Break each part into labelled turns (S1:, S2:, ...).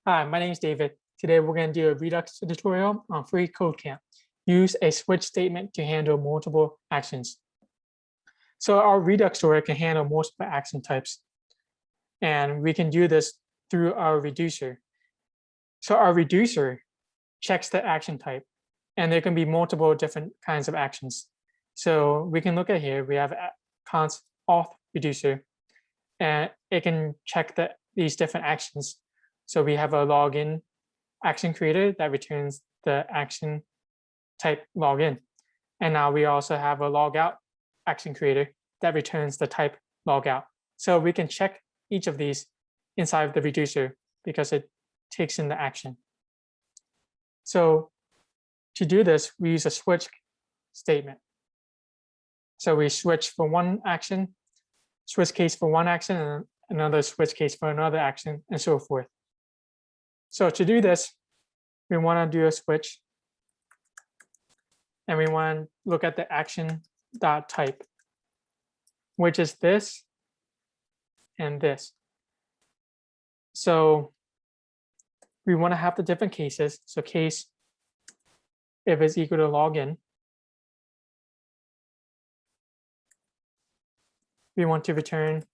S1: Hi, my name is David. Today we're going to do a Redux tutorial on freeCodeCamp. Use a switch statement to handle multiple actions. So our Redux story can handle multiple action types, and we can do this through our reducer. So our reducer checks the action type, and there can be multiple different kinds of actions. So we can look at here, we have const auth reducer, and it can check these different actions. So we have a login action creator that returns the action type login. And now we also have a logout action creator that returns the type logout. So we can check each of these inside of the reducer because it takes in the action. So to do this, we use a switch statement. So we switch for one action, switch case for one action, and another switch case for another action, and so forth. So to do this, we want to do a switch, and we want to look at the action.type, which is this and this. So we want to have the different cases. So case, if it's equal to login, we want to return,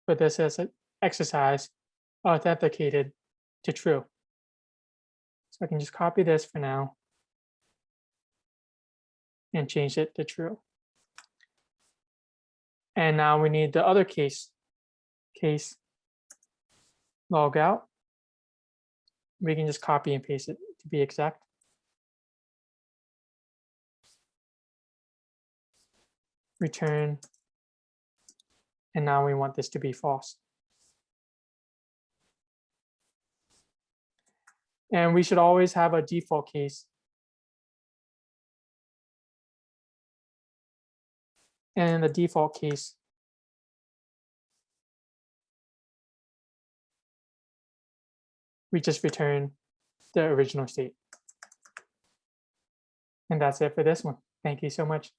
S1: but this as an exercise, authenticated to true. So I can just copy this for now and change it to true. And now we need the other case logout. We can just copy and paste it to be exact. Return, and now we want this to be false. And we should always have a default case. And in the default case, we just return the original state. And that's it for this one. Thank you so much.